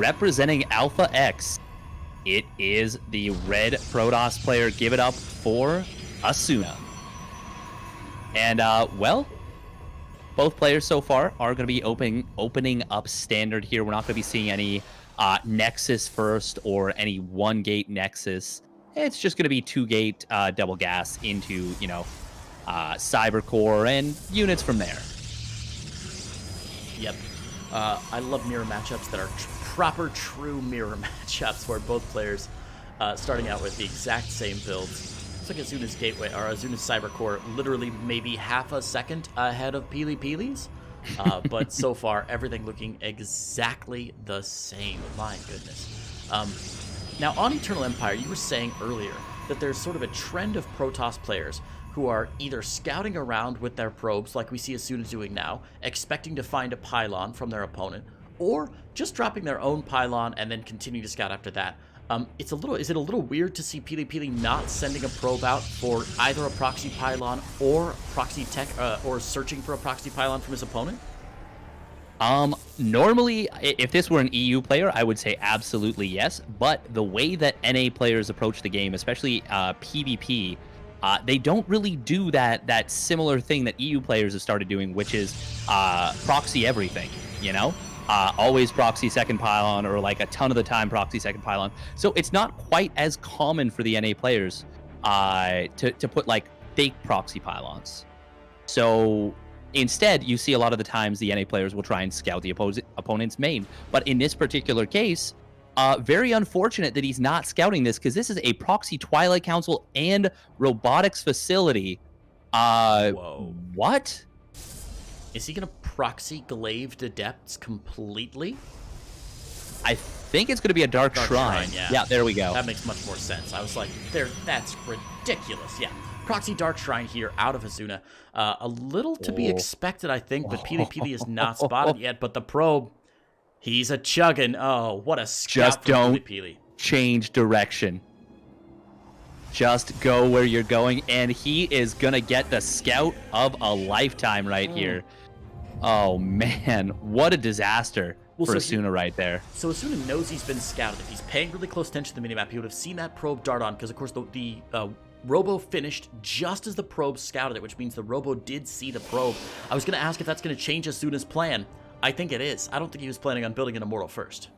representing Alpha X, it is the red Protoss player. Give it up for Asuna. And, well, both players so far are going to be opening up standard here. We're not going to be seeing any Nexus first or any one-gate Nexus. It's just going to be two-gate double gas into, you know, Cyber Core and units from there. Yep. I love mirror matchups that are proper, true mirror matchups where both players starting out with the exact same builds. It's like Azuna's Gateway, or Azuna's Cyber Core, literally maybe half a second ahead of PiLiPiLi's. But so far, everything looking exactly the same. My goodness. Now, on Eternal Empire, you were saying earlier that there's sort of a trend of Protoss players who are either scouting around with their probes, like we see Asuna doing now, expecting to find a pylon from their opponent, or just dropping their own pylon and then continue to scout after that. Is it a little weird to see PiLiPiLi not sending a probe out for either a proxy pylon or proxy tech, or searching for a proxy pylon from his opponent? Normally, if this were an EU player, I would say absolutely yes. But the way that NA players approach the game, especially PvP, they don't really do that similar thing that EU players have started doing, which is proxy everything, you know? Always proxy second pylon, or like a ton of the time proxy second pylon. So it's not quite as common for the NA players to put like fake proxy pylons. So instead, you see a lot of the times the NA players will try and scout the opponent's main. But in this particular case, very unfortunate that he's not scouting this, because this is a proxy Twilight Council and robotics facility. Whoa. What? Is he going to proxy Glaved Adepts completely? I think it's going to be a Dark Shrine. Yeah, there we go. That makes much more sense. I was like, that's ridiculous. Yeah. Proxy Dark Shrine here out of Asuna. A little to be expected, I think, but PiLiPiLi is not spotted yet. But the probe, he's a chugging. Oh, what a scout. Just don't PiLiPiLi. Change direction. Just go where you're going, and he is going to get the scout of a lifetime right here. Oh, man. What a disaster for Asuna right there. So Asuna knows he's been scouted. If he's paying really close attention to the minimap, he would have seen that probe dart on, because, of course, the Robo finished just as the probe scouted it, which means the Robo did see the probe. I was going to ask if that's going to change Asuna's plan. I think it is. I don't think he was planning on building an Immortal first.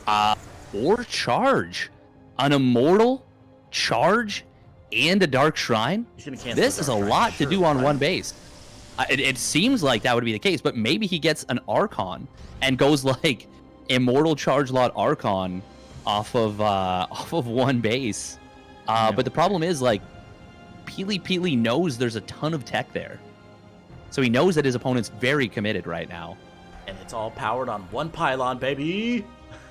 Or Charge. An Immortal, Charge, and a Dark Shrine? This is a lot to do on one base. It seems like that would be the case, but maybe he gets an Archon and goes like Immortal, Charge Lot, Archon off of one base. But the problem is, like, PiLiPiLi knows there's a ton of tech there. So he knows that his opponent's very committed right now. And it's all powered on one pylon, baby!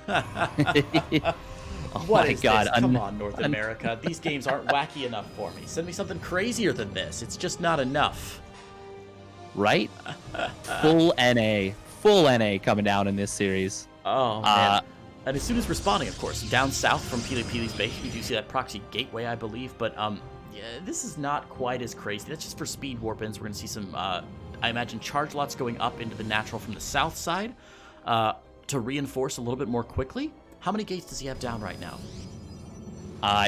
Oh what my is God. This? Come on, North America. These games aren't wacky enough for me. Send me something crazier than this. It's just not enough. Right? Full NA. Full NA coming down in this series. Oh, man. And as soon as responding, of course, down south from PiLiPiLi's base, we do see that proxy gateway, I believe. But yeah, this is not quite as crazy. That's just for speed warp-ins. We're going to see some, I imagine, charge lots going up into the natural from the south side to reinforce a little bit more quickly. How many gates does he have down right now?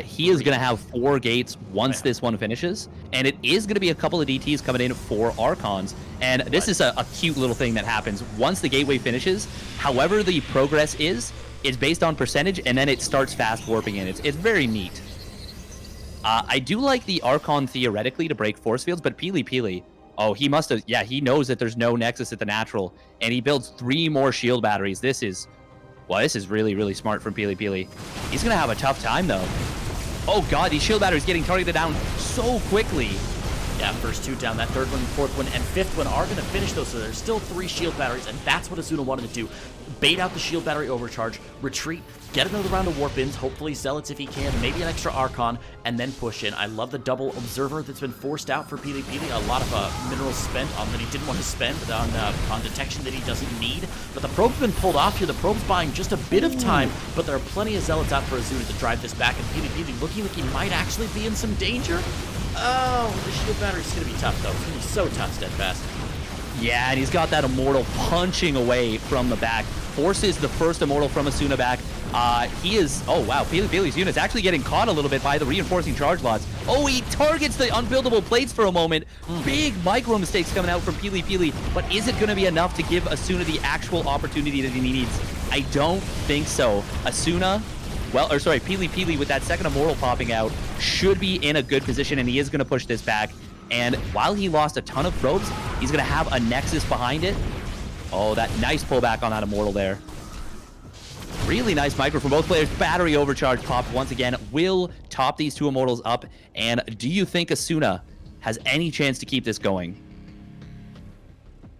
He is going to have 4 gates once this one finishes, and it is going to be a couple of DTs coming in for Archons. And this is a cute little thing that happens. Once the gateway finishes, however the progress is based on percentage, and then it starts fast warping in. It's very neat. I do like the Archon theoretically to break force fields, but PiLiPiLi, oh, he must have, yeah, he knows that there's no Nexus at the natural, and he builds 3 more shield batteries. This is really, really smart from PiLiPiLi. He's going to have a tough time, though. Oh, God, these shield batteries getting targeted down so quickly. Yeah, first 2 down. That 3rd one, 4th one, and 5th one are going to finish those, so there's still 3 shield batteries, and that's what Asuna wanted to do. Bait out the shield battery overcharge, retreat, get another round of warp-ins, hopefully Zealots if he can, maybe an extra Archon, and then push in. I love the double Observer that's been forced out for PiLiPiLi. A lot of minerals spent on that he didn't want to spend on detection that he doesn't need. But the probe's been pulled off here. The probe's buying just a bit of time, but there are plenty of Zealots out for Asuna to drive this back, and PiLiPiLi looking like he might actually be in some danger. Oh, the shield battery's going to be tough, though. It's going to be so tough, Steadfast. Yeah, and he's got that Immortal punching away from the back. forces the first Immortal from Asuna back. He is, oh wow, PiLiPiLi's unit's actually getting caught a little bit by the reinforcing charge lots. Oh, he targets the unbuildable plates for a moment. Big micro mistakes coming out from PiLiPiLi, but is it going to be enough to give Asuna the actual opportunity that he needs? I don't think so. Asuna, well, or sorry, PiLiPiLi with that second Immortal popping out should be in a good position, and he is going to push this back. And while he lost a ton of probes, he's going to have a Nexus behind it. Oh, that nice pullback on that Immortal there. Really nice micro from both players. Battery overcharge popped once again. Will top these two Immortals up. And do you think Asuna has any chance to keep this going?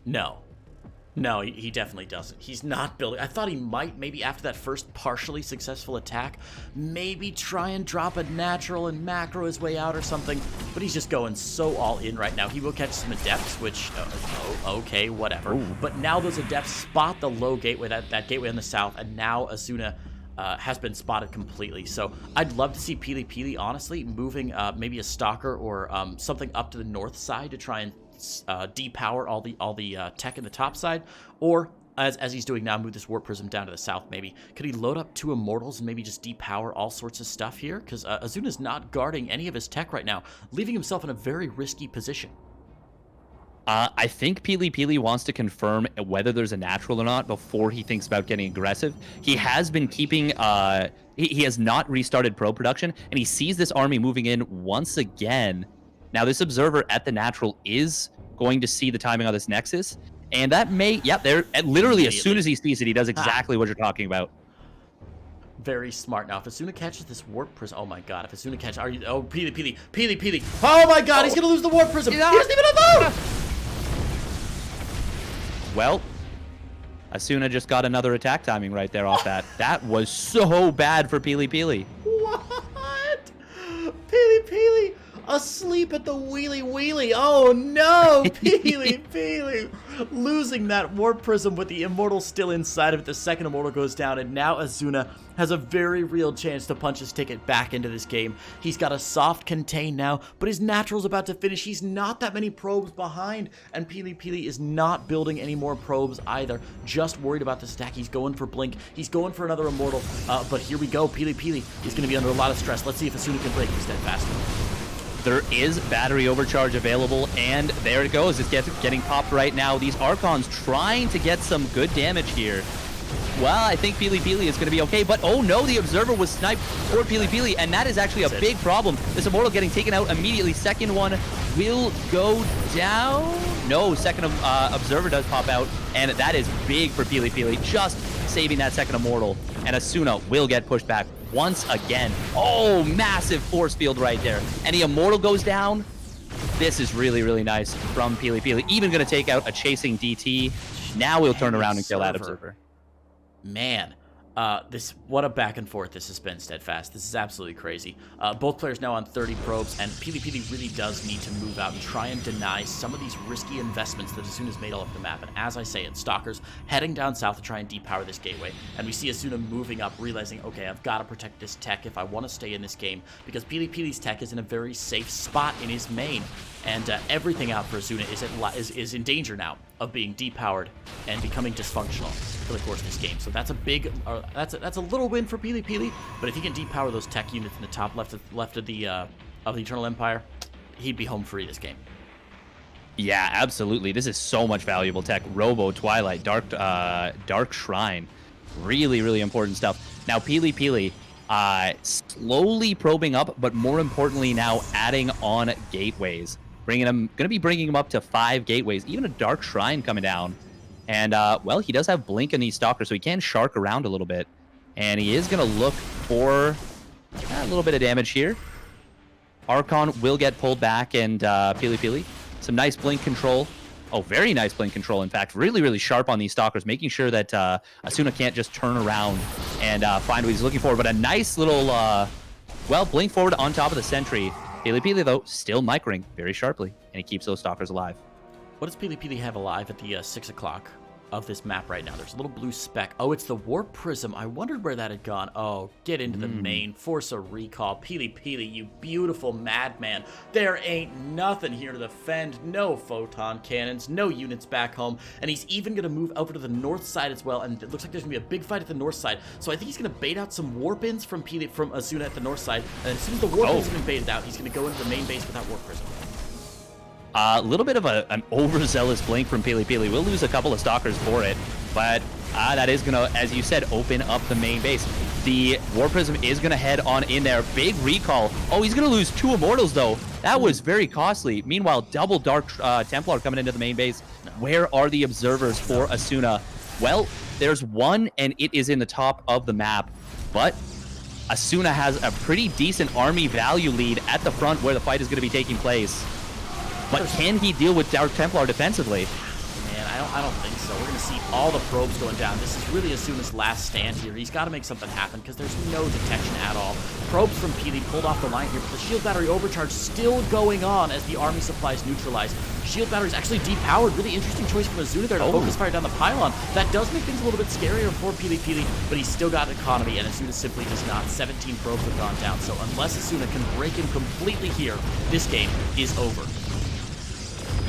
No. No, he definitely doesn't. He's not building. I thought he might, maybe after that first partially successful attack, maybe try and drop a natural and macro his way out or something, but he's just going so all in right now. He will catch some Adepts, which, okay, whatever. Ooh. But now those Adepts spot the low gateway, that gateway on the south, and now Asuna has been spotted completely. So I'd love to see PiLiPiLi, honestly, moving maybe a Stalker or something up to the north side to try and depower all the tech in the top side, or as he's doing now, move this Warp Prism down to the south. Maybe could he load up 2 Immortals and maybe just depower all sorts of stuff here, because Azuna's not guarding any of his tech right now, leaving himself in a very risky position. I think PiLiPiLi wants to confirm whether there's a natural or not before he thinks about getting aggressive. He has been keeping, he has not restarted probe production, and he sees this army moving in once again. Now, this observer at the natural is going to see the timing on this Nexus, and that may, there, literally as soon as he sees it, he does exactly what you're talking about. Very smart. Now, if Asuna catches this Warp Prism, oh my god, if Asuna catches, oh, PiLiPiLi, oh my god, he's gonna lose the Warp Prism, he doesn't even know! Well, Asuna just got another attack timing right there off that. That was so bad for PiLiPiLi. What? PiLiPiLi asleep at the wheelie. Oh no, PiLiPiLi losing that Warp Prism with the Immortal still inside of it. The second Immortal goes down, and now Asuna has a very real chance to punch his ticket back into this game. He's got a soft contain now, but his natural's about to finish. He's not that many probes behind, and PiLiPiLi is not building any more probes either. Just worried about this attack. He's going for Blink. He's going for another Immortal, but here we go. PiLiPiLi is going to be under a lot of stress. Let's see if Asuna can break this Steadfast. There is battery overcharge available, and there it goes. It's getting popped right now. These Archons trying to get some good damage here. Well, I think PiLiPiLi is going to be okay, but oh no, the Observer was sniped for PiLiPiLi, and that is actually a big problem. This Immortal getting taken out immediately. Second one will go down. No, second Observer does pop out, and that is big for PiLiPiLi, just saving that second Immortal. And Asuna will get pushed back once again. Oh, massive force field right there. And the Immortal goes down. This is really, really nice from PiLiPiLi. Even going to take out a chasing DT. Now we'll turn around and kill that Observer. Man, what a back and forth this has been, Steadfast. This is absolutely crazy. Both players now on 30 probes, and PiLiPiLi really does need to move out and try and deny some of these risky investments that Asuna's made all over the map. And as I say, it's Stalkers heading down south to try and depower this gateway. And we see Asuna moving up, realizing, okay, I've got to protect this tech if I want to stay in this game, because PiLiPiLi's tech is in a very safe spot in his main. And everything out for Asuna is in danger now of being depowered and becoming dysfunctional for the course of this game. So that's a big, that's a little win for PiLiPiLi. But if he can depower those tech units in the top left of the Eternal Empire, he'd be home free this game. Yeah, absolutely. This is so much valuable tech. Robo, Twilight, Dark Shrine, really, really important stuff. Now PiLiPiLi slowly probing up, but more importantly now adding on gateways. Going to be bringing him up to 5 gateways, even a Dark Shrine coming down. And, well, he does have Blink in these Stalkers, so he can shark around a little bit. And he is going to look for a little bit of damage here. Archon will get pulled back, and PiLiPiLi, some nice Blink control. Oh, very nice Blink control, in fact. Really, really sharp on these Stalkers, making sure that Asuna can't just turn around and find what he's looking for. But a nice little, well, Blink forward on top of the Sentry. PiLiPiLi, though, still microing very sharply, and he keeps those Stalkers alive. What does PiLiPiLi have alive at the 6 o'clock? of this map right now. There's a little blue speck. Oh, it's the Warp Prism. I wondered where that had gone. Oh, get into the main. Force a recall. PiLiPiLi, you beautiful madman. There ain't nothing here to defend. No photon cannons, no units back home. And he's even going to move over to the north side as well. And it looks like there's going to be a big fight at the north side. So I think he's going to bait out some warp-ins from Asuna at the north side. And as soon as the warp-ins have been baited out, he's going to go into the main base without Warp Prism. A little bit of an overzealous blink from PiLiPiLi. We'll lose a couple of stalkers for it, but that is going to, as you said, open up the main base. The Warp Prism is going to head on in there. Big recall. Oh, he's going to lose 2 Immortals, though. That was very costly. Meanwhile, double Dark Templar coming into the main base. Where are the observers for Asuna? Well, there's one, and it is in the top of the map, but Asuna has a pretty decent army value lead at the front where the fight is going to be taking place. But can he deal with Dark Templar defensively? Man, I don't think so. We're going to see all the probes going down. This is really Asuna's last stand here. He's got to make something happen because there's no detection at all. Probes from Pili pulled off the line here, but the shield battery overcharge still going on as the army supplies neutralized. Shield battery's actually depowered. Really interesting choice from Asuna there to focus fire down the pylon. That does make things a little bit scarier for PiLiPiLi, but he's still got economy, and Asuna simply does not. 17 probes have gone down, so unless Asuna can break him completely here, this game is over.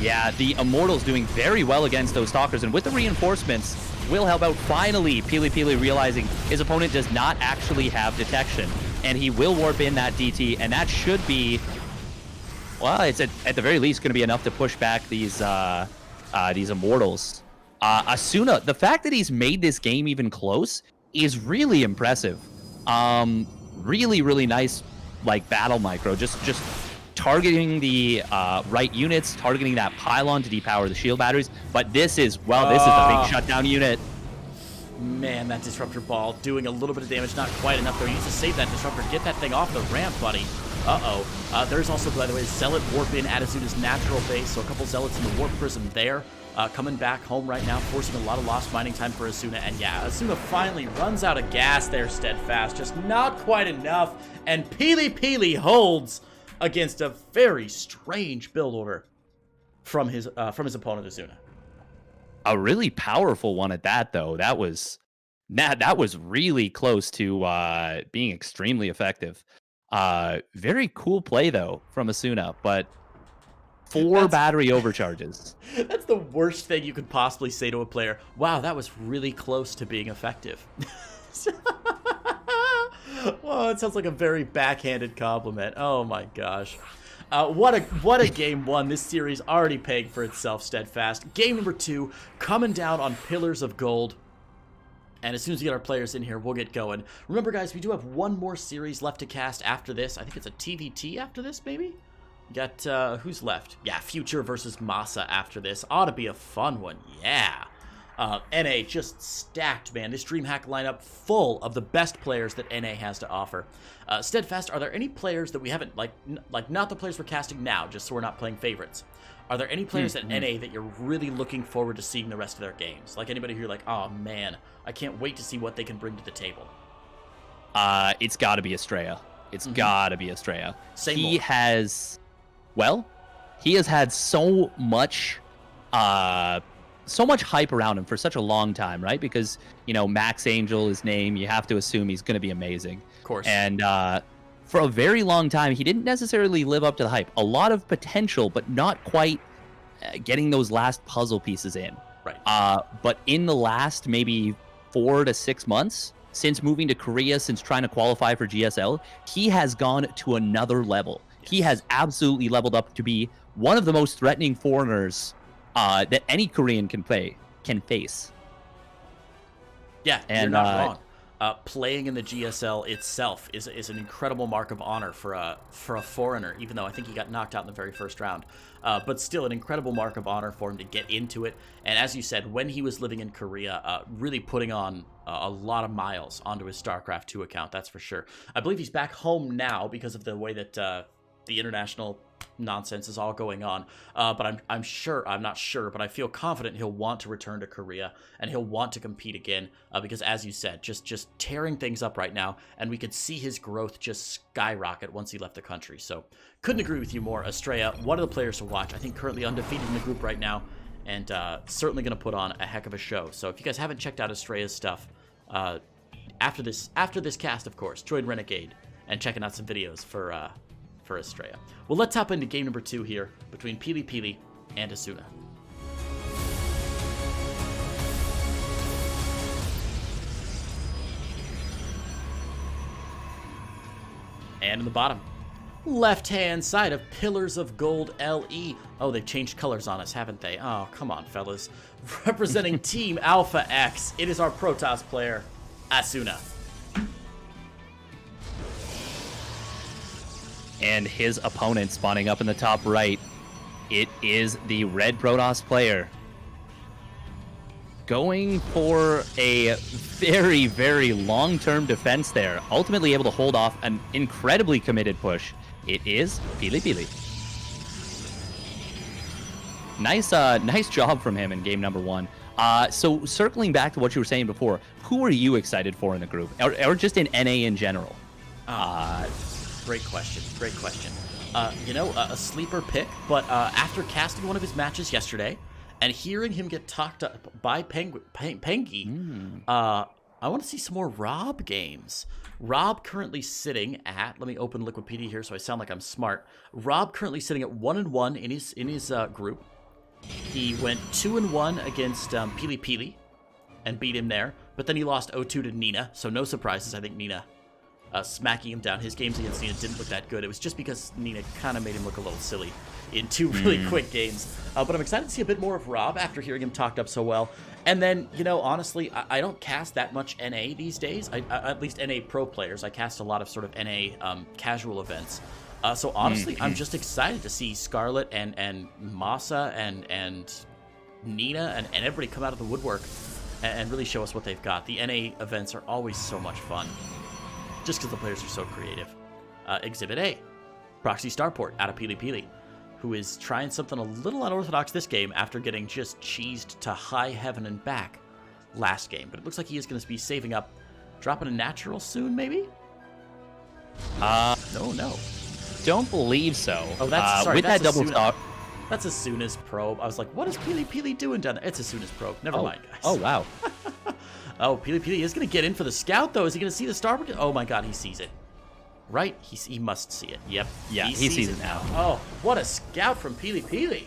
Yeah, the Immortals doing very well against those Stalkers, and with the reinforcements, will help out. Finally, PiLiPiLi realizing his opponent does not actually have detection, and he will warp in that DT, and that should be, well, it's at the very least going to be enough to push back these Immortals. Asuna, the fact that he's made this game even close is really impressive. Really, really nice, like, battle micro. Just targeting the right units, targeting that pylon to depower the shield batteries. But this is, well, this is the big shutdown unit. Man, that Disruptor Ball doing a little bit of damage, not quite enough, though. He needs to save that Disruptor, get that thing off the ramp, buddy. There's also, by the way, Zealot warp in at Asuna's natural base, so a couple Zealots in the Warp Prism there. Coming back home right now, forcing a lot of lost mining time for Asuna. And yeah, Asuna finally runs out of gas there, Steadfast. Just not quite enough. And PiLiPiLi holds against a very strange build order from his opponent, Asuna. A really powerful one at that, though. That was really close to being extremely effective. Very cool play, though, from Asuna, but 4 battery overcharges. That's the worst thing you could possibly say to a player. Wow, that was really close to being effective. Well, it sounds like a very backhanded compliment. Oh my gosh. What a game one. This series already paying for itself, Steadfast. Game number 2 coming down on Pillars of Gold. And as soon as we get our players in here, we'll get going. Remember, guys, we do have one more series left to cast after this. I think it's a TVT after this, maybe? Got, who's left? Yeah, Future versus Masa after this. Ought to be a fun one. Yeah. NA just stacked, man. This DreamHack lineup full of the best players that NA has to offer. Steadfast, are there any players that we haven't, like not the players we're casting now, just so we're not playing favorites? Are there any players at NA that you're really looking forward to seeing the rest of their games? Like anybody who you're like, oh man, I can't wait to see what they can bring to the table? It's got to be Estrella. It's got to be Estrella. He has had so much hype around him for such a long time, right? Because, you know, Max Angel, his name, you have to assume he's going to be amazing. Of course. And for a very long time, he didn't necessarily live up to the hype. A lot of potential, but not quite getting those last puzzle pieces in. Right. But in the last maybe 4 to 6 months, since moving to Korea, since trying to qualify for GSL, he has gone to another level. Yes. He has absolutely leveled up to be one of the most threatening foreigners that any Korean can face. Yeah, and you're not wrong. Playing in the GSL itself is an incredible mark of honor for a foreigner, even though I think he got knocked out in the very first round. But still an incredible mark of honor for him to get into it. And as you said, when he was living in Korea, really putting on a lot of miles onto his StarCraft 2 account, that's for sure. I believe he's back home now because of the way that the international nonsense is all going on, but I'm not sure, but I feel confident he'll want to return to Korea and he'll want to compete again, because as you said, just tearing things up right now, and we could see his growth just skyrocket once he left the country. So couldn't agree with you more. Estrella, one of the players to watch. I think currently undefeated in the group right now, and certainly going to put on a heck of a show. So if you guys haven't checked out Estrella's stuff, after this cast, of course, join Renegade and checking out some videos for Estrella. Well, let's hop into game number 2 here between PiLiPiLi and Asuna. And in the bottom left-hand side of Pillars of Gold LE. Oh, they've changed colors on us, haven't they? Oh, come on, fellas. Representing Team Alpha X, it is our Protoss player, Asuna. And his opponent spawning up in the top right. It is the red Protoss player. Going for a very, very long-term defense there. Ultimately able to hold off an incredibly committed push. It is PiLiPiLi. Nice job from him in game number 1. So circling back to what you were saying before, who are you excited for in the group, or just in NA in general? Great question. A sleeper pick, but after casting one of his matches yesterday and hearing him get talked up by Pengy, I want to see some more Rob games. Rob currently sitting at, let me open Liquipedia here so I sound like I'm smart. Rob currently sitting at 1-1 in his group. He went 2-1 against PiLiPiLi and beat him there, but then he lost 0-2 to Nina, so no surprises. I think Nina smacking him down. His games against Nina didn't look that good. It was just because Nina kind of made him look a little silly in 2 really quick games. But I'm excited to see a bit more of Rob after hearing him talked up so well. And then, honestly, I don't cast that much NA these days. At least NA pro players. I cast a lot of sort of NA casual events. So honestly, I'm just excited to see Scarlet and Masa and Nina and everybody come out of the woodwork and really show us what they've got. The NA events are always so much fun, just because the players are so creative. Exhibit A, Proxy Starport out of PiLiPiLi, who is trying something a little unorthodox this game after getting just cheesed to high heaven and back last game. But it looks like he is going to be saving up, dropping a natural soon, maybe? No. Don't believe so. Oh, that's sorry. With That's that double Asuna. stop. That's Asuna's probe. I was like, what is PiLiPiLi doing down there? It's Asuna's probe. Never mind, guys. Oh, wow. Oh, PiLiPiLi is going to get in for the scout, though. Is he going to see the Starport? Oh, my God, he sees it. Right? He must see it. Yep. Yeah, he sees it now. Oh, what a scout from PiLiPiLi.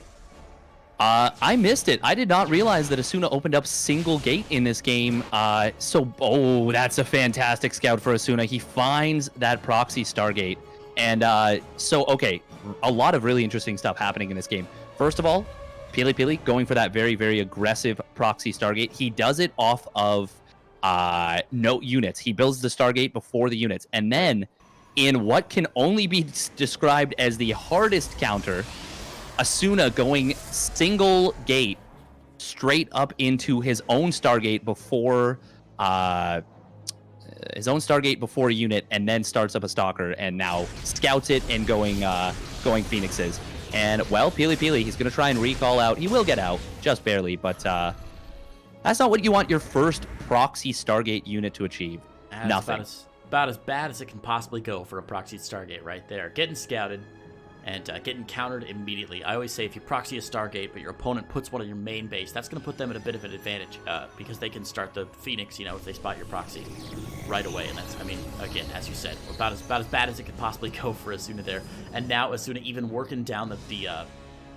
I missed it. I did not realize that Asuna opened up single gate in this game. That's a fantastic scout for Asuna. He finds that proxy Stargate. And okay, a lot of really interesting stuff happening in this game. First of all, PiLiPiLi going for that very, very aggressive proxy Stargate. He does it off of no units. He builds the Stargate before the units. And then, in what can only be described as the hardest counter, Asuna going single gate straight up into his own Stargate before a unit, and then starts up a Stalker, and now scouts it and going Phoenixes. And, well, PiLiPiLi, he's going to try and recall out. He will get out, just barely, but that's not what you want your first proxy Stargate unit to achieve. Nothing. About as bad as it can possibly go for a proxy Stargate right there. Getting scouted and getting countered immediately. I always say if you proxy a Stargate, but your opponent puts one on your main base, that's going to put them at a bit of an advantage because they can start the Phoenix, if they spot your proxy right away. And that's, again, as you said, about as bad as it could possibly go for Asuna there. And now Asuna even working down the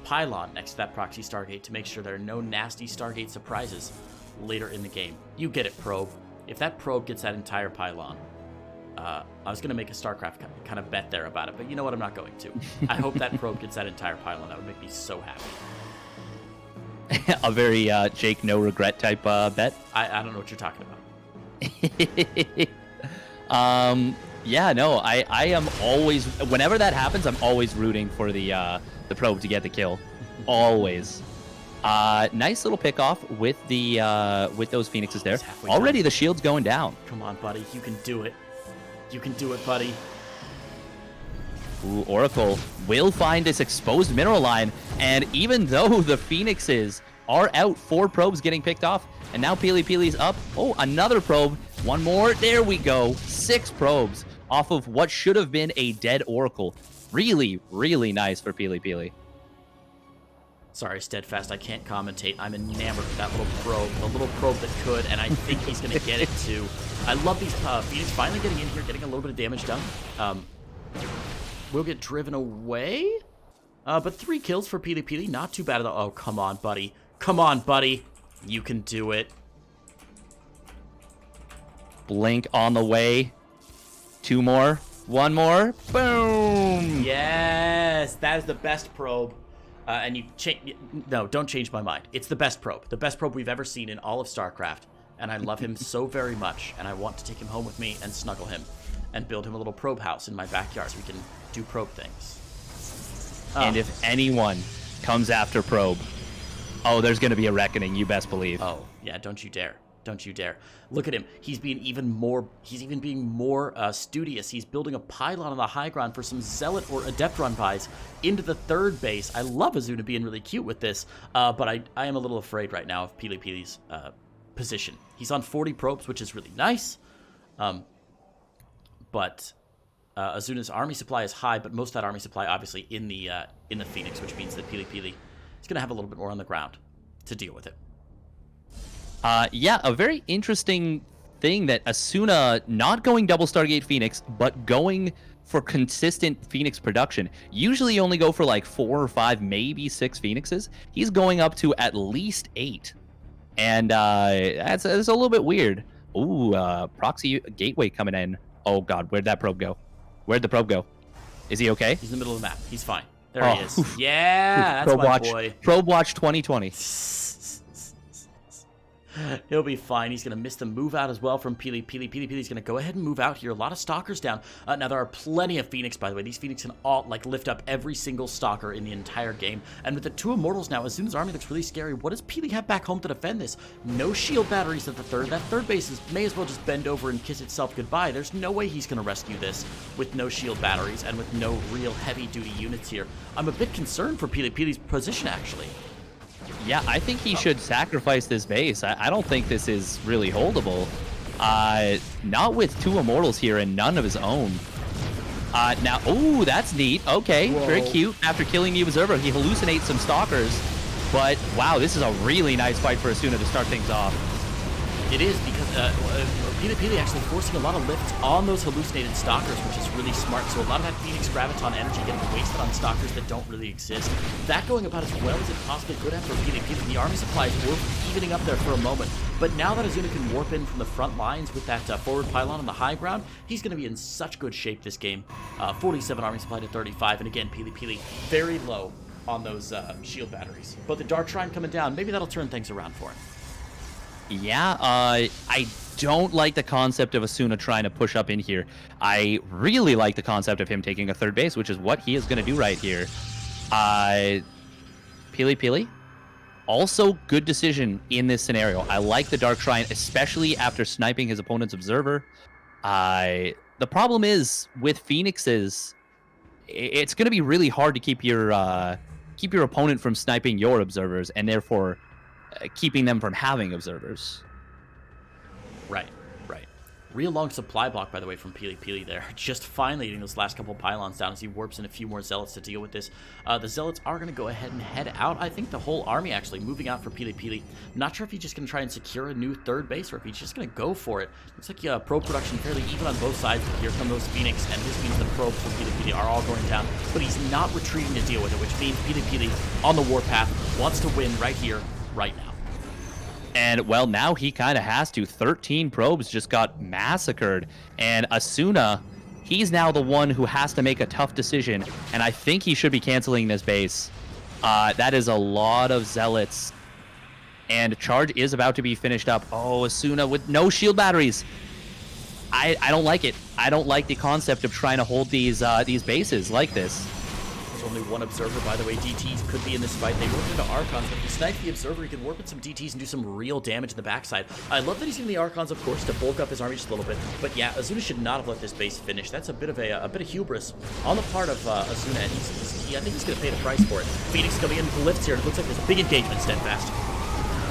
pylon next to that proxy Stargate to make sure there are no nasty Stargate surprises later in the game. You get it, probe. If that probe gets that entire pylon, I was going to make a StarCraft kind of bet there about it, but you know what? I'm not going to. I hope that probe gets that entire pylon. That would make me so happy. A very Jake no regret type bet. I don't know what you're talking about. Yeah, no, I am always, whenever that happens, I'm always rooting for the probe to get the kill. Always. Nice little pick off with with those Phoenixes there. Already the shield's going down. Come on, buddy. You can do it. You can do it, buddy. Ooh, Oracle will find this exposed mineral line, and even though the Phoenixes are out, 4 probes getting picked off, and now PiLiPiLi's up. Oh, another probe. One more. There we go. 6 probes off of what should have been a dead Oracle. Really, really nice for PiLiPiLi. Sorry, Steadfast, I can't commentate. I'm enamored with that little probe, the little probe that could, and I think he's going to get it too. I love these Phoenix finally getting in here, getting a little bit of damage done. We'll get driven away, but 3 kills for PiLiPiLi, not too bad at all. Oh, come on, buddy. Come on, buddy. You can do it. Blink on the way. 2 more. 1 more. Boom. Yes, that is the best probe. And you change. No, don't change my mind. It's the best probe. The best probe we've ever seen in all of StarCraft. And I love him so very much. And I want to take him home with me and snuggle him. And build him a little probe house in my backyard so we can do probe things. And if anyone comes after probe, oh, there's going to be a reckoning. You best believe. Oh, yeah, don't you dare. Don't you dare. Look at him. He's being even being more studious. He's building a pylon on the high ground for some Zealot or Adept run buys into the 3rd base. I love Asuna being really cute with this, but I am a little afraid right now of PiLiPiLi's position. He's on 40 probes, which is really nice, but Asuna's army supply is high, but most of that army supply obviously in the Phoenix, which means that PiLiPiLi is going to have a little bit more on the ground to deal with it. Yeah, a very interesting thing that Asuna not going double Stargate Phoenix, but going for consistent Phoenix production. Usually you only go for like 4 or 5, maybe 6 Phoenixes. He's going up to at least 8. And that's a little bit weird. Ooh, proxy gateway coming in. Oh, God, where'd that probe go? Where'd the probe go? Is he okay? He's in the middle of the map. He's fine. There he is. Yeah, that's probe my watch, boy. Probe Watch 2020. He'll be fine. He's going to miss the move out as well from PiLiPiLi. PiLiPiLi's going to go ahead and move out here. A lot of stalkers down. Now, there are plenty of Phoenix, by the way. These Phoenix can all, like, lift up every single stalker in the entire game. And with the 2 Immortals now, Asuna's army looks really scary. What does PiLi have back home to defend this? No shield batteries at the 3rd. That 3rd base may as well just bend over and kiss itself goodbye. There's no way he's going to rescue this with no shield batteries and with no real heavy-duty units here. I'm a bit concerned for PiLiPiLi's position, actually. Yeah, I think he should sacrifice this base. I don't think this is really holdable. Not with 2 Immortals here and none of his own. Now, oh, that's neat. Okay, Whoa. Very cute. After killing the Observer, he hallucinates some stalkers. But, wow, this is a really nice fight for Asuna to start things off. It is, because PiLiPiLi actually forcing a lot of lifts on those hallucinated stalkers, which is really smart. So a lot of that Phoenix Graviton energy getting wasted on stalkers that don't really exist. That going about as well as it possibly could have for PiLiPiLi. The army supplies were evening up there for a moment, but now that Asuna can warp in from the front lines with that forward pylon on the high ground, he's going to be in such good shape this game. 47 army supply to 35, and again, PiLiPiLi very low on those shield batteries. But the Dark Shrine coming down, maybe that'll turn things around for him. Yeah, I don't like the concept of Asuna trying to push up in here. I really like the concept of him taking a 3rd base, which is what he is going to do right here. PiLiPiLi, also good decision in this scenario. I like the Dark Shrine, especially after sniping his opponent's Observer. The problem is, with Phoenixes, it's going to be really hard to keep your opponent from sniping your Observers, and therefore keeping them from having Observers. Right. Real long supply block, by the way, from PiLiPiLi there. Just finally getting those last couple pylons down as he warps in a few more Zealots to deal with this. The Zealots are going to go ahead and head out. I think the whole army actually moving out for PiLiPiLi. Not sure if he's just going to try and secure a new 3rd base or if he's just going to go for it. Looks like probe production fairly even on both sides. Here come those Phoenix, and this means the probes for PiLiPiLi are all going down. But he's not retreating to deal with it, which means PiLiPiLi on the warpath wants to win right here, right now. And, well, now he kind of has to. 13 probes just got massacred. And Asuna, he's now the one who has to make a tough decision. And I think he should be canceling this base. That is a lot of Zealots. And charge is about to be finished up. Oh, Asuna with no shield batteries. I don't like it. I don't like the concept of trying to hold these bases like this. There's only 1 Observer, by the way. DTs could be in this fight. They warp into Archons, but if he snipes the Observer, he can warp in some DTs and do some real damage in the backside. I love that he's using the Archons, of course, to bulk up his army just a little bit. But yeah, Asuna should not have let this base finish. That's a bit of hubris on the part of Asuna, and I think he's going to pay the price for it. Phoenix coming in with the lifts here. It looks like there's a big engagement, Steadfast.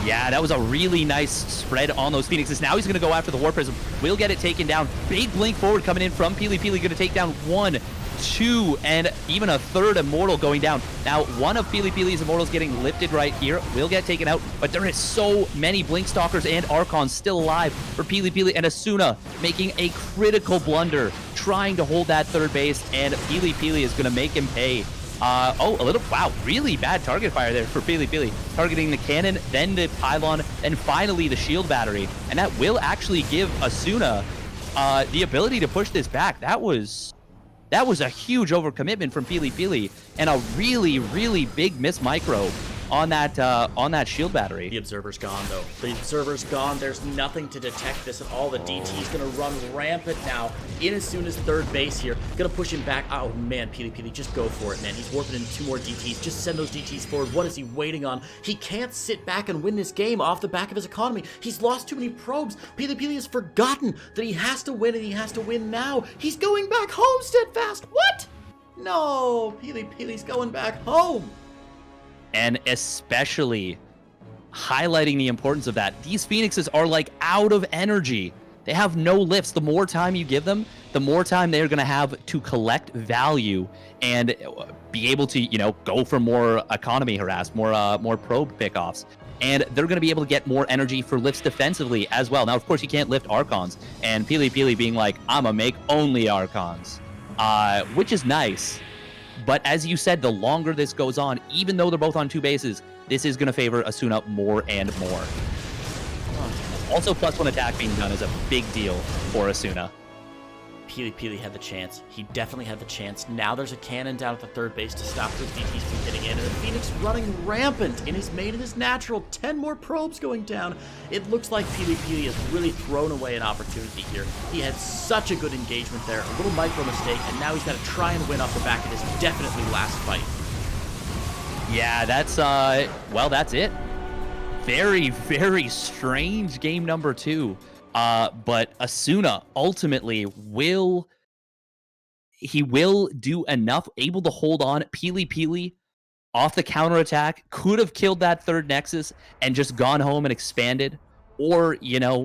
Yeah, that was a really nice spread on those Phoenixes. Now he's going to go after the War Prism. Will get it taken down. Big blink forward coming in from PiLiPiLi. Going to take down 1. 2, and even a third immortal going down. Now, one of PiLiPiLi's immortals getting lifted right here will get taken out, but there is so many Blink Stalkers and Archons still alive for PiLiPiLi, and Asuna making a critical blunder, trying to hold that third base, and PiLiPiLi is going to make him pay. Wow, really bad target fire there for PiLiPiLi. Targeting the cannon, then the pylon, and finally the shield battery. And that will actually give Asuna the ability to push this back. That was a huge overcommitment from PiLiPiLi, and a really, really big miss micro on that shield battery. The observer's gone, though. The observer's gone. There's nothing to detect this at all. The DT's going to run rampant now in Asuna's third base here. Going to push him back. Oh, man, PiLiPiLi, just go for it, man. He's warping in 2 more DTs. Just send those DTs forward. What is he waiting on? He can't sit back and win this game off the back of his economy. He's lost too many probes. PiLiPiLi has forgotten that he has to win, and he has to win now. He's going back home, Steadfast. What? No, PiLiPiLi's going back home. And especially highlighting the importance of that. These Phoenixes are like out of energy. They have no lifts. The more time you give them, the more time they're going to have to collect value and be able to, go for more economy harass, more probe pickoffs. And they're going to be able to get more energy for lifts defensively as well. Now, of course, you can't lift Archons. And PiLiPiLi being like, I'm going to make only Archons, which is nice. But as you said, the longer this goes on, even though they're both on 2 bases, this is going to favor Asuna more and more. Also, +1 attack being done is a big deal for Asuna. PiLiPiLi had the chance. He definitely had the chance. Now there's a cannon down at the third base to stop those DTs from getting in. And the Phoenix running rampant in his made it his natural. 10 more probes going down. It looks like PiLiPiLi has really thrown away an opportunity here. He had such a good engagement there. A little micro mistake, and now he's got to try and win off the back of his definitely last fight. Yeah, that's it. Very, very strange game number 2. But Asuna ultimately will do enough, able to hold on. PiLiPiLi off the counterattack could have killed that third Nexus and just gone home and expanded, or,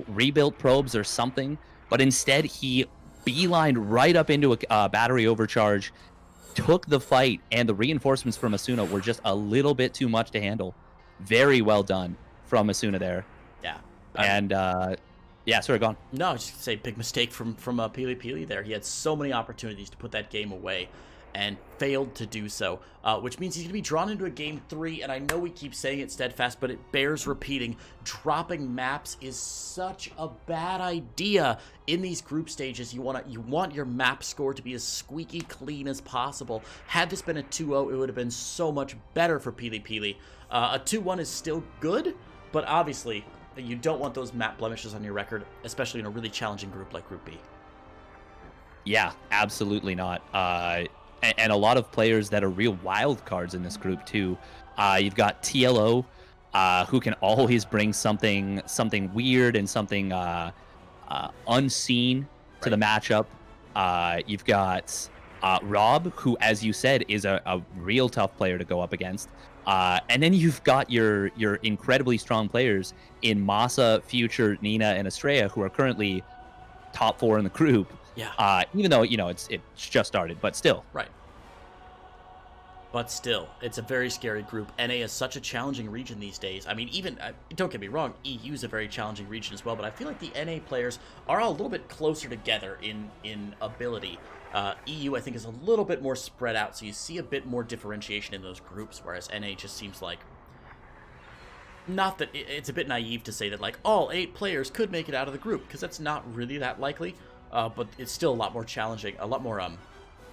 rebuilt probes or something. But instead, he beelined right up into a battery overcharge, took the fight, and the reinforcements from Asuna were just a little bit too much to handle. Very well done from Asuna there. Yeah. And, yeah, sorry, go on. No, I was just going to say, big mistake from PiLiPiLi there. He had so many opportunities to put that game away and failed to do so, which means he's going to be drawn into a game 3, and I know we keep saying it, Steadfast, but it bears repeating. Dropping maps is such a bad idea in these group stages. You want your map score to be as squeaky clean as possible. Had this been a 2-0, it would have been so much better for PiLiPiLi. A 2-1 is still good, but obviously you don't want those map blemishes on your record, especially in a really challenging group like Group B. Yeah, absolutely not. And a lot of players that are real wild cards in this group too. You've got TLO, who can always bring something weird and something unseen to the matchup. You've got Rob, who, as you said, is a real tough player to go up against. And then you've got your incredibly strong players in Masa, Future, Nina, and Estrella, who are currently top 4 in the group. Yeah. Even though, it's just started, but still. Right. But still, it's a very scary group. NA is such a challenging region these days. I mean, even, don't get me wrong, EU is a very challenging region as well, but I feel like the NA players are all a little bit closer together in ability. EU, I think, is a little bit more spread out, so you see a bit more differentiation in those groups, whereas NA just seems like... Not that it's a bit naive to say that, like, all 8 players could make it out of the group, because that's not really that likely, but it's still a lot more challenging, a lot more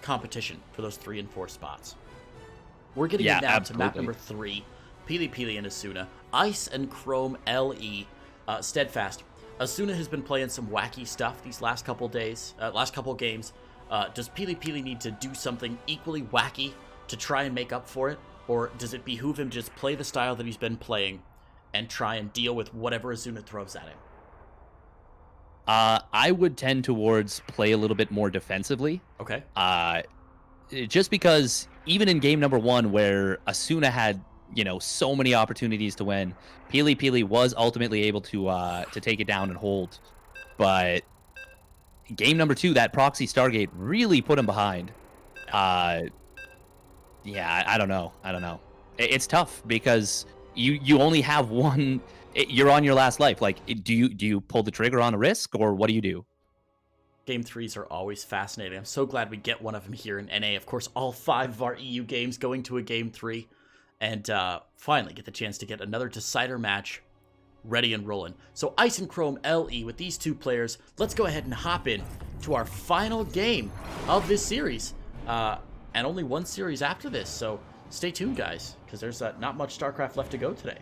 competition for those 3 and 4 spots. We're getting it now to map number 3, PiLiPiLi and Asuna, Ice and Chrome LE, Steadfast. Asuna has been playing some wacky stuff these last couple games. Does PiLiPiLi need to do something equally wacky to try and make up for it? Or does it behoove him just play the style that he's been playing and try and deal with whatever Asuna throws at him? I would tend towards play a little bit more defensively. Okay. Just because even in game number 1, where Asuna had, so many opportunities to win, PiLiPiLi was ultimately able to take it down and hold. But game number 2, that proxy Stargate really put him behind. Yeah, I don't know. I don't know. It's tough because you only have one. You're on your last life. Like, do you pull the trigger on a risk, or what do you do? Game 3s are always fascinating. I'm so glad we get one of them here in NA. Of course, all 5 of our EU games going to a Game 3. And finally get the chance to get another decider match ready and rolling. So Ice and Chrome LE with these 2 players. Let's go ahead and hop in to our final game of this series. And only one series after this. So stay tuned, guys, because there's not much StarCraft left to go today.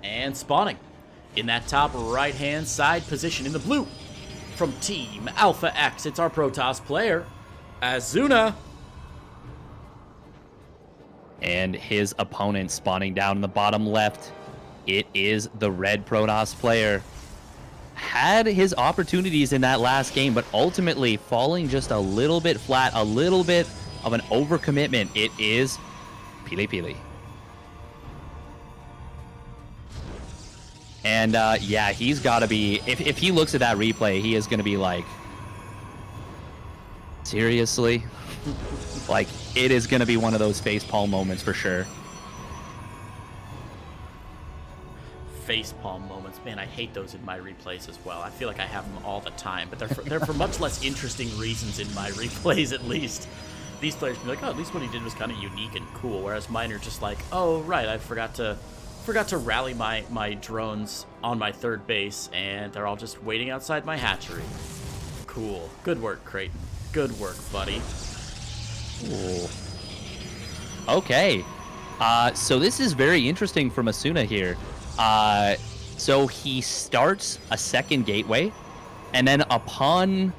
And spawning in that top right-hand side position in the blue from Team Alpha X, it's our Protoss player, Asuna. And his opponent spawning down in the bottom left. It is the red Protoss player. Had his opportunities in that last game, but ultimately falling just a little bit flat, a little bit of an overcommitment. It is PiLiPiLi. And yeah, he's got to be, if he looks at that replay, he is going to be like, seriously? Like, it is going to be one of those facepalm moments for sure. Facepalm moments, man, I hate those in my replays as well. I feel like I have them all the time, but they're for much less interesting reasons in my replays, at least. These players can be like, oh, at least what he did was kind of unique and cool, whereas mine are just like, oh, right, I forgot to rally my drones on my third base, and they're all just waiting outside my hatchery. Cool. Good work, Creighton. Good work, buddy. Ooh. Okay. So this is very interesting from Asuna here. So he starts a second gateway, and then upon...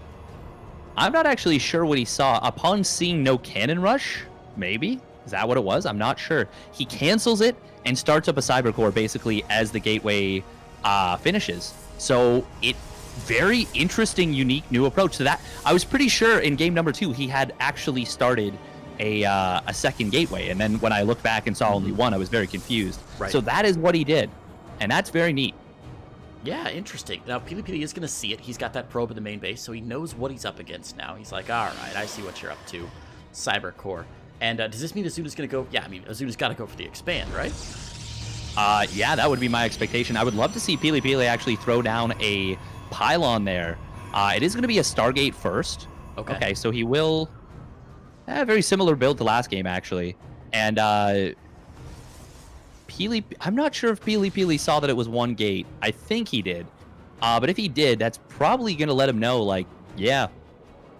I'm not actually sure what he saw. Upon seeing no cannon rush, maybe? Is that what it was? I'm not sure. He cancels it and starts up a cyber core basically as the gateway finishes. So it very interesting, unique new approach to that. I was pretty sure in game number 2 he had actually started a second gateway, and then when I looked back and saw only one, I was very confused. Right. So that is what he did, and that's very neat. Yeah, interesting. Now, PiLiPiLi is going to see it. He's got that probe in the main base, so he knows what he's up against now. He's like, all right, I see what you're up to, cyber core. And does this mean Azuna's going to go? Yeah, I mean, Azuna's got to go for the expand, right? Yeah, that would be my expectation. I would love to see PiLiPiLi actually throw down a pylon there. It is going to be a Stargate first. Okay, so he will... very similar build to last game, actually. And I'm not sure if PiLiPiLi saw that it was one gate. I think he did. But if he did, that's probably going to let him know, like, yeah,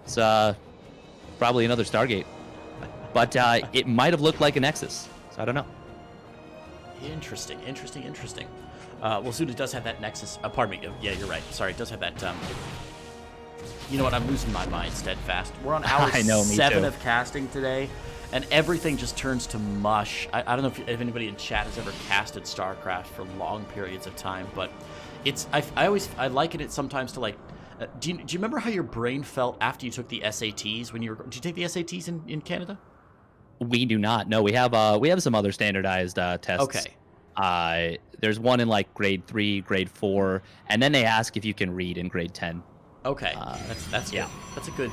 it's probably another Stargate. But it might have looked like a Nexus, so I don't know. Interesting. Well, Asuna does have that Nexus. Pardon me. Yeah, you're right. Sorry, it does have that. You know what? I'm losing my mind, Steadfast. We're on hour 7 of casting today, and everything just turns to mush. I don't know if anybody in chat has ever casted StarCraft for long periods of time, but it's I liken it sometimes to like. Do you remember how your brain felt after you took the SATs when you were? Did you take the SATs in Canada? We do not. No, we have some other standardized tests. Okay. There's one in like grade 3, grade 4, and then they ask if you can read in grade 10. Okay, that's good. That's a good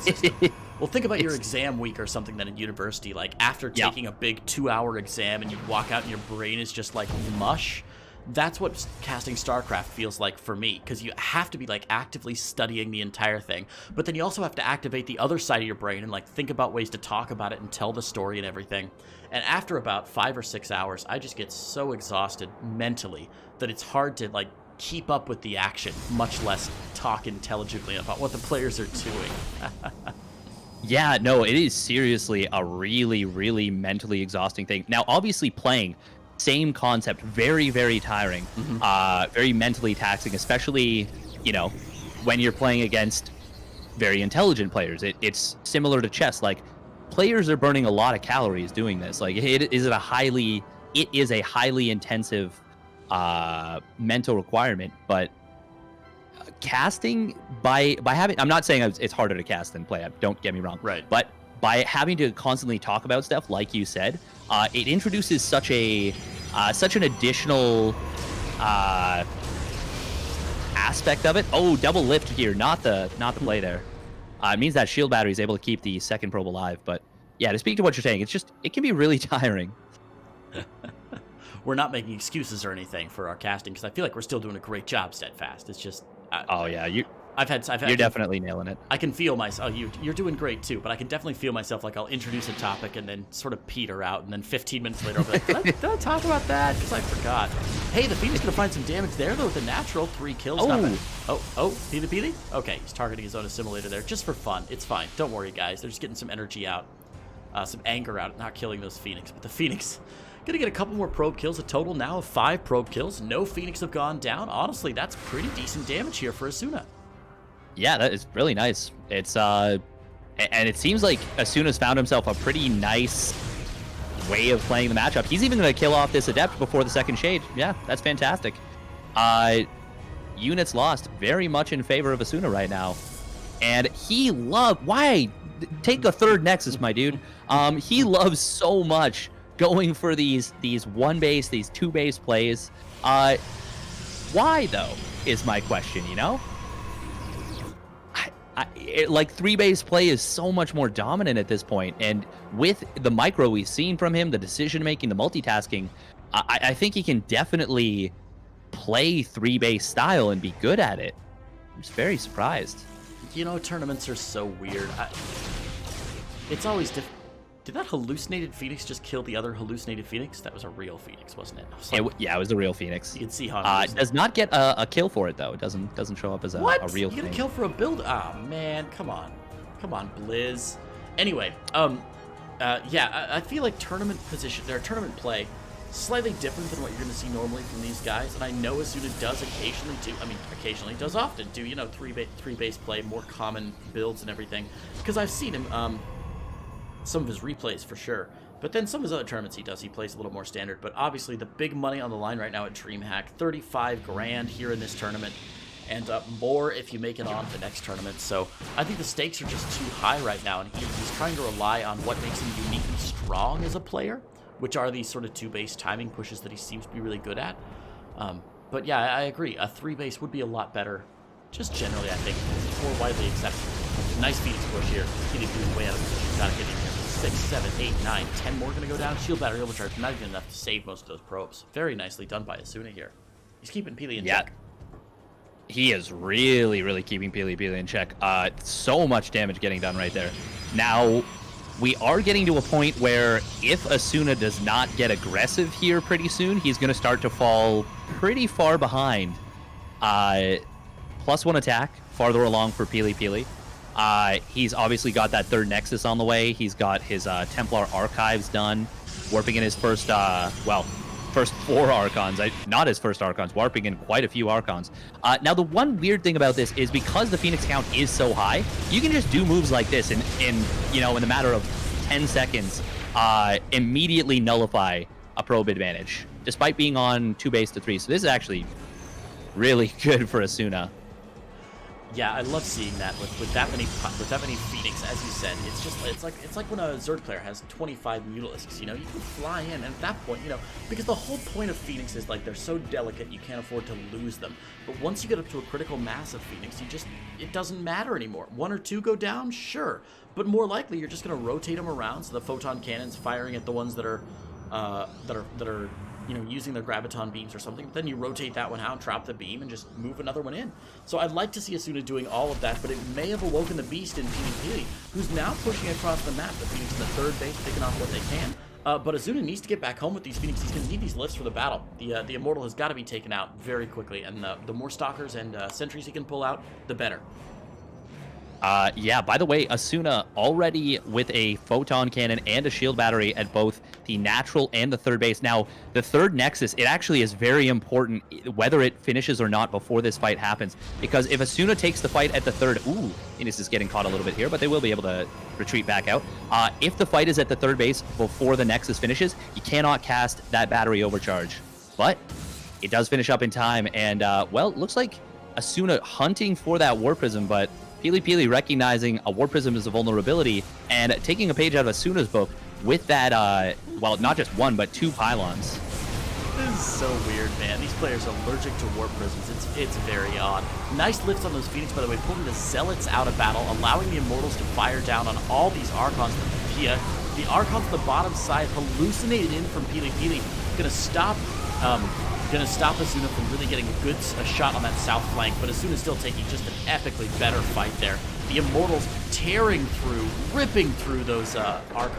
system. Well, think about your exam week or something then at university. Like after taking a big 2-hour exam and you walk out and your brain is just like mush. That's what casting StarCraft feels like for me, because you have to be like actively studying the entire thing, but then you also have to activate the other side of your brain and like think about ways to talk about it and tell the story and everything. And after about 5 or 6 hours, I just get so exhausted mentally that it's hard to like keep up with the action, much less talk intelligently about what the players are doing. Yeah, no, it is seriously a really, really mentally exhausting thing. Now, obviously playing, same concept, very, very tiring, very mentally taxing, especially, you know, when you're playing against very intelligent players. It's similar to chess. Like, players are burning a lot of calories doing this. Like, it is a highly intensive mental requirement, but casting by having, I'm not saying it's harder to cast than play, don't get me wrong, right, but by having to constantly talk about stuff, like you said, it introduces such a such an additional aspect of it. Oh, double lift here, not the play there. It means that shield battery is able to keep the second probe alive. But yeah, to speak to what you're saying, it can be really tiring. We're not making excuses or anything for our casting because I feel like we're still doing a great job, Steadfast. It's just oh yeah, you're definitely nailing it. I can feel myself. Oh, you're doing great too, but I can definitely feel myself like I'll introduce a topic and then sort of peter out, and then 15 minutes later I'll be like, did I talk about that? Because I forgot. Hey, the Phoenix gonna find some damage there though with a natural 3 kills. Oh, PiLiPiLi? Okay, he's targeting his own assimilator there just for fun. It's fine. Don't worry, guys. They're just getting some energy out, some anger out, not killing those Phoenix. But the Phoenix gonna get a couple more probe kills, a total now of 5 probe kills. No Phoenix have gone down. Honestly, that's pretty decent damage here for Asuna. Yeah, that is really nice. It's and it seems like Asuna's found himself a pretty nice way of playing the matchup. He's even going to kill off this Adept before the second Shade. Yeah, that's fantastic. Units lost very much in favor of Asuna right now. And he why? Take a third Nexus, my dude. He loves so much going for these one base, these 2 base plays. Why though, is my question, you know? Like 3 base play is so much more dominant at this point, and with the micro we've seen from him, the decision making, the multitasking, I think he can definitely play 3 base style and be good at it. I'm just very surprised. You know, tournaments are so weird. It's always different. Did that hallucinated Phoenix just kill the other hallucinated Phoenix? That was a real Phoenix, wasn't it? Yeah, it was a real Phoenix. You can see how it does not get a kill for it though. It doesn't show up as a real. You get a kill for a build? Ah, man, come on, Blizz. Anyway, yeah, I feel like tournament position, their tournament play, slightly different than what you're going to see normally from these guys. And I know Asuna does occasionally does often do, you know, 3 base play, more common builds and everything, because I've seen him. Some of his replays for sure, but then some of his other tournaments he plays a little more standard. But obviously the big money on the line right now at DreamHack, 35 grand here in this tournament, and more if you make it on the next tournament. So I think the stakes are just too high right now, and he's trying to rely on what makes him uniquely strong as a player, which are these sort of 2 base timing pushes that he seems to be really good at. But yeah, I agree, a 3 base would be a lot better, just generally. I think it's more widely accepted. Nice Phoenix push here. PiLiPiLi way out of position. Gotta get in here. 6, 7, 8, 9, 10 more gonna go down. Shield battery overcharge. Not even enough to save most of those probes. Very nicely done by Asuna here. He's keeping Pili in check. He is really, really keeping PiLiPiLi in check. So much damage getting done right there. Now, we are getting to a point where if Asuna does not get aggressive here pretty soon, he's gonna start to fall pretty far behind. +1 attack, farther along for PiLiPiLi. He's obviously got that 3rd Nexus on the way. He's got his Templar Archives done, warping in his first 4 Archons. Not his first Archons, warping in quite a few Archons. Now, the one weird thing about this is because the Phoenix count is so high, you can just do moves like this in the matter of 10 seconds, immediately nullify a probe advantage, despite being on 2 base to 3. So this is actually really good for Asuna. Yeah, I love seeing that with that many Phoenix, as you said. It's like when a Zerg player has 25 Mutalisks, you know, you can fly in, and at that point, you know, because the whole point of Phoenix is like they're so delicate you can't afford to lose them. But once you get up to a critical mass of Phoenix, it doesn't matter anymore. 1 or 2 go down, sure, but more likely you're just gonna rotate them around, so the photon cannon's firing at the ones that are you know, using their graviton beams or something. Then you rotate that one out, drop the beam, and just move another one in. So I'd like to see Asuna doing all of that, but it may have awoken the beast in PiLiPiLi, who's now pushing across the map. The Phoenix in the 3rd base, picking off what they can. But Asuna needs to get back home with these Phoenix. He's going to need these lifts for the battle. The Immortal has got to be taken out very quickly, and the more Stalkers and Sentries he can pull out, the better. Yeah, by the way, Asuna already with a photon cannon and a shield battery at both the natural and the 3rd base. Now, the 3rd Nexus, it actually is very important whether it finishes or not before this fight happens, because if Asuna takes the fight at the 3rd, Venus is getting caught a little bit here, but they will be able to retreat back out. If the fight is at the 3rd base before the Nexus finishes, you cannot cast that battery overcharge. But it does finish up in time, and, well, it looks like Asuna hunting for that War Prism, but PiLiPiLi recognizing a War Prism as a vulnerability and taking a page out of Asuna's book with that, well, not just 1, but 2 pylons. This is so weird, man. These players are allergic to warp prisms. It's very odd. Nice lifts on those Phoenix, by the way, pulling the Zealots out of battle, allowing the Immortals to fire down on all these Archons from Pia. The Archons on the bottom side hallucinated in from PiLiPiLi. Gonna stop Asuna from really getting a shot on that south flank, but Asuna still taking just an epically better fight there. The Immortals tearing through, ripping through those Archons.